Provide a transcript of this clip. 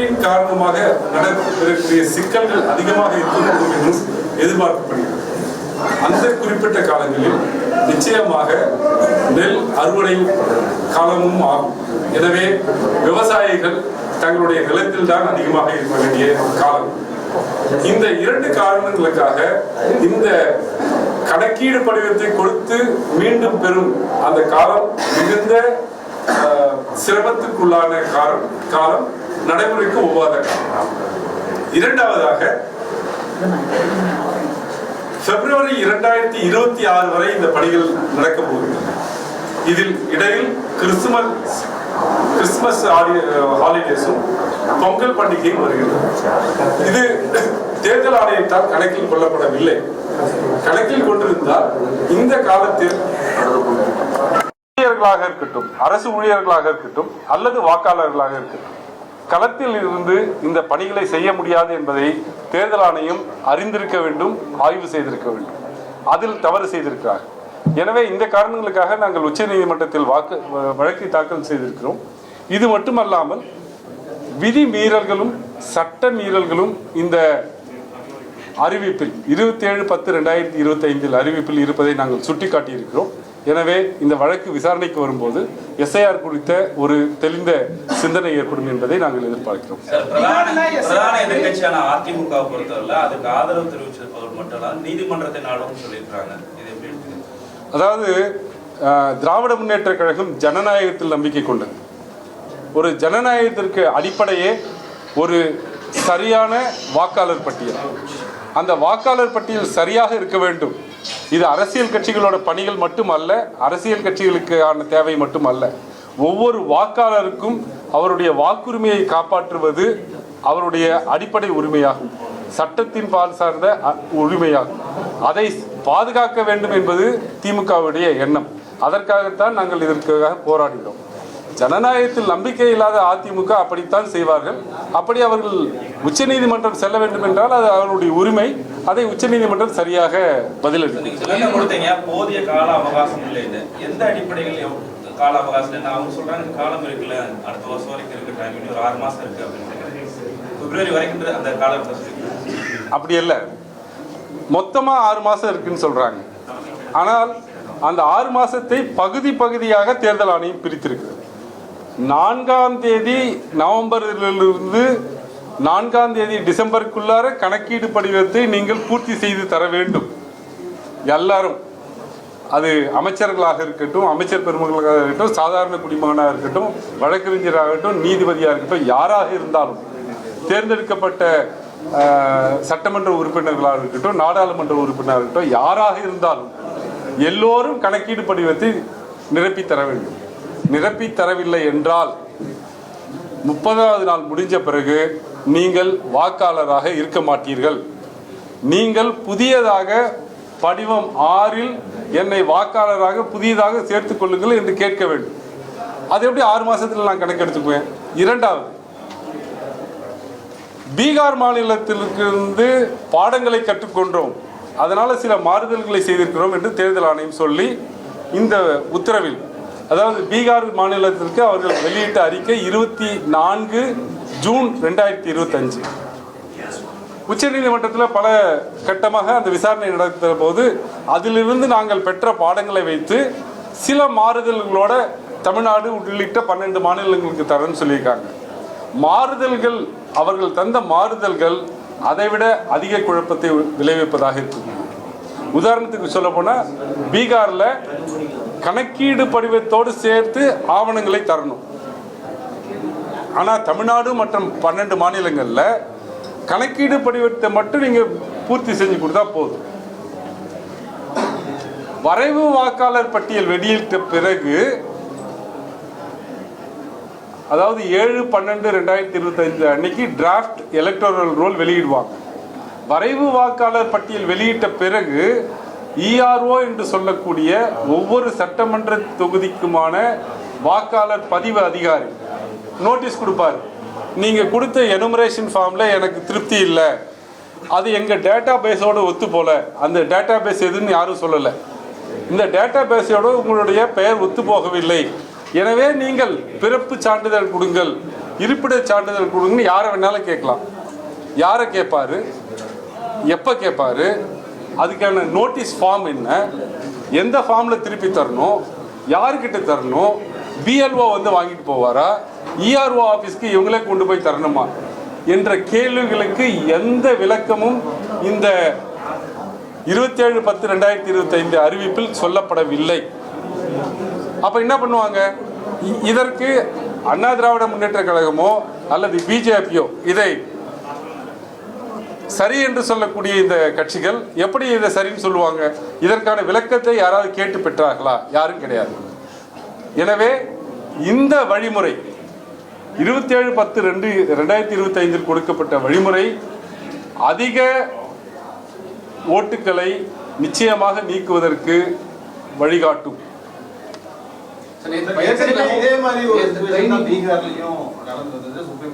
பணிகளின் காரணமாக நடைபெறக்கூடிய சிக்கல்கள் அதிகமாக இருக்கக்கூடும் என்றும் எதிர்பார்க்கப்படுகிறது. அந்த குறிப்பிட்ட காலங்களில் நிச்சயமாக நெல் அறுவடை காலமும் ஆகும். எனவே விவசாயிகள் தங்களுடைய நிலத்தில் தான் அதிகமாக இருக்க வேண்டிய காலம். இந்த இரண்டு காரணங்களுக்காக இந்த கணக்கீடு படிவத்தை கொடுத்து மீண்டும் பெறும் அந்த காலம் மிகுந்த சிரமத்துக்குள்ளான காலம் நடைமுறைக்கு ஒவ்வாத காலம். இரண்டாவதாக பிப்ரவரி 2026 வரை இந்த பணிகள் நடக்க போகின்றன. இதில் இடையில் கிறிஸ்துமஸ் ஹாலிடேஸும் பொங்கல் பண்டிகையும் வருகிறது. இது தேர்தல் ஆணையத்தால் கணக்கில் கொள்ளப்படவில்லை. கணக்கில் கொண்டிருந்தால் இந்த காலத்தில் ஊழியர்களாக இருக்கட்டும், அரசு ஊழியர்களாக இருக்கட்டும் அல்லது வாக்காளர்களாக இருக்கட்டும், களத்தில் இருந்து இந்த பணிகளை செய்ய முடியாது என்பதை தேர்தல் ஆணையம் அறிந்திருக்க வேண்டும், ஆய்வு செய்திருக்க வேண்டும். அதில் தவறு செய்திருக்கிறார்கள். எனவே இந்த காரணங்களுக்காக நாங்கள் உச்ச நீதிமன்றத்தில் வழக்கை தாக்கல் செய்திருக்கிறோம். இது மட்டுமல்லாமல் விதி மீறல்களும் சட்ட மீறல்களும் இந்த அறிவிப்பில் 27/10/2025 அறிவிப்பில் இருப்பதை நாங்கள் சுட்டிக்காட்டியிருக்கிறோம். எனவே இந்த வழக்கு விசாரணைக்கு வரும்போது எஸ்ஐஆர் குறித்த ஒரு தெளிந்த சிந்தனை ஏற்படும் என்பதை நாங்கள் எதிர்பார்க்கிறோம். பிரதான எதிர்கட்சியான அதிமுக பொறுத்தவரை அதுக்கு ஆதரவு தெரிவிச்சிருப்பவர் மட்டும் நீதிமன்றத்தை நாடும் சொல்லியிருக்காங்க. அதாவது திராவிட முன்னேற்ற கழகம் ஜனநாயகத்தில் நம்பிக்கை கொண்டது. ஒரு ஜனநாயகத்திற்கு அடிப்படையே ஒரு சரியான வாக்காளர் பட்டியல். அந்த வாக்காளர் பட்டியல் சரியாக இருக்க வேண்டும். இது அரசியல் கட்சிகளோட பணிகள் மட்டுமல்ல, அரசியல் கட்சிகளுக்கான தேவை மட்டுமல்ல. ஒவ்வொரு வாக்காளருக்கும் அவருடைய வாக்குரிமையை காப்பாற்றுவது அவருடைய அடிப்படை உரிமையாகும், சட்டத்தின் பால் சார்ந்த உரிமையாகும். அதை பாதுகாக்க வேண்டும் என்பது திமுகவுடைய எண்ணம். அதற்காகத்தான் நாங்கள் இதற்காக போராடுகிறோம். ஜனநாயகத்தில் நம்பிக்கை இல்லாத அதிமுக அப்படித்தான் செய்வார்கள். அப்படி அவர்கள் உச்ச நீதிமன்றம் செல்ல வேண்டும் என்றால் அது அவர்களுடைய உரிமை. அதை உச்ச நீதிமன்றம் சரியாக பதிலளிக்கும். போதிய கால அவகாசம் இல்லை. எந்த அடிப்படையில் கால அவகாசம் அவங்க சொல்றாங்க? காலம் இருக்குல்ல, அடுத்த வருஷம் வரைக்கும் இருக்கு, டைம் ஒரு 6 மாசம் இருக்கு அப்படின்னு, பிப்ரவரி வரைக்கும் அந்த காலம் அப்படி இல்லை. மொத்தமா 6 மாசம் இருக்குன்னு சொல்றாங்க. ஆனால் அந்த 6 மாசத்தை பகுதியாக தேர்தல் ஆணையம் பிரித்திருக்கிறது. 4ஆம் தேதி நவம்பரிலிருந்து 4ஆம் தேதி டிசம்பருக்குள்ளார கணக்கீடு படிவத்தை நீங்கள் பூர்த்தி செய்து தர வேண்டும். எல்லாரும், அது அமைச்சர்களாக இருக்கட்டும், அமைச்சர் பெருமக்களாக இருக்கட்டும், சாதாரண குடிமகனாக இருக்கட்டும், வழக்கறிஞராகட்டும், நீதிபதியாக இருக்கட்டும், யாராக இருந்தாலும், தேர்ந்தெடுக்கப்பட்ட சட்டமன்ற உறுப்பினர்களாக இருக்கட்டும், நாடாளுமன்ற உறுப்பினராக இருக்கட்டும், யாராக இருந்தாலும் எல்லோரும் கணக்கீடு படிவத்தை நிரப்பி தர வேண்டும். நிரப்பி தரவில்லை என்றால் 30வது நாள் முடிஞ்ச பிறகு நீங்கள் வாக்காளராக இருக்க மாட்டீர்கள். நீங்கள் புதியதாக படிவம் 6இல் என்னை வாக்காளராக புதியதாக சேர்த்துக் கொள்ளுங்கள் என்று கேட்க வேண்டும். அது எப்படி 6 மாசத்துல நான் கணக்கெடுத்துக்குவேன்? இரண்டாவது, பீகார் மாநிலத்திலிருந்து பாடங்களை கற்றுக்கொண்டோம், அதனால சில மாறுதல்களை செய்திருக்கிறோம் என்று தேர்தல் ஆணையம் சொல்லி இந்த உத்தரவில், அதாவது பீகார் மாநிலத்திற்கு அவர்கள் வெளியிட்ட அறிக்கை 24 ஜூன் 2025. உச்ச நீதிமன்றத்தில் பல கட்டமாக அந்த விசாரணை நடத்த போது அதிலிருந்து நாங்கள் பெற்ற பாடங்களை வைத்து சில மாறுதல்களோட தமிழ்நாடு உள்ளிட்ட 12 மாநிலங்களுக்கு தரேன்னு சொல்லியிருக்காங்க. மாறுதல்கள், அவர்கள் தந்த மாறுதல்கள் அதைவிட அதிக குழப்பத்தை விளைவிப்பதாக இருக்குது. உதாரணத்துக்கு சொல்ல போனால், பீகாரில் கணக்கீடு படிவத்தோடு சேர்த்து ஆவணங்களை தரணும். ஆனால் தமிழ்நாடு மற்றும் 12 மாநிலங்களில் கணக்கீடு படிவத்தை மட்டும் நீங்கள் பூர்த்தி செஞ்சு கொடுத்தா போதும். வரைவு வாக்காளர் பட்டியல் வெளியிட்ட பிறகு, அதாவது 7/12/2025 அன்னைக்கு டிராஃப்ட் எலக்டோரல் ரோல் வெளியிடுவாங்க. வரைவு வாக்காளர் பட்டியல் வெளியிட்ட பிறகு இஆர்ஓ என்று சொல்லக்கூடிய ஒவ்வொரு சட்டமன்ற தொகுதிக்குமான வாக்காளர் பதிவு அதிகாரி நோட்டீஸ் கொடுப்பார். நீங்கள் கொடுத்த எனுமரேஷன் ஃபார்மில் எனக்கு திருப்தி இல்லை, அது எங்கள் டேட்டா பேஸோடு ஒத்து போல, அந்த டேட்டா பேஸ் எதுன்னு யாரும் சொல்லலை, இந்த டேட்டா பேஸோடு உங்களுடைய பெயர் ஒத்து போகவில்லை, எனவே நீங்கள் பிறப்பு சான்றிதழ் கொடுங்கள் இருப்பிடச் சான்றிதழ் கொடுங்கன்னு யாரை வேணாலும் கேட்கலாம். யாரை கேட்பாரு, எப்போ கேட்பாரு, அதுக்கான நோட்டீஸ் ஃபார்ம் என்ன, எந்த ஃபார்மில் திருப்பி தரணும், யாருக்கிட்ட தரணும், பிஎல்ஓ வந்து வாங்கிட்டு போவாரா, இஆர்ஓ ஆஃபீஸ்க்கு இவங்களே கொண்டு போய் தரணுமா என்ற கேள்விகளுக்கு எந்த விளக்கமும் இந்த 27/10/2025 அறிவிப்பில் சொல்லப்படவில்லை. அப்ப என்ன பண்ணுவாங்க? இதற்கு அண்ணா திராவிட முன்னேற்ற கழகமோ அல்லது பிஜேபியோ இதை சரி என்று சொல்லக்கூடிய இந்த கட்சிகள் எப்படி இதை சரின்னு சொல்லுவாங்க? இதற்கான விளக்கத்தை யாராவது கேட்டு பெற்றார்களா? யாரும் கிடையாது. எனவே இந்த வழிமுறை 27/10/2025 கொடுக்கப்பட்ட வழிமுறை அதிக ஓட்டுக்களை நிச்சயமாக நீக்குவதற்கு வழிகாட்டும். இதே மாதிரி ஒரு பீகார்லயும் நடந்தது. சுப்ரீம்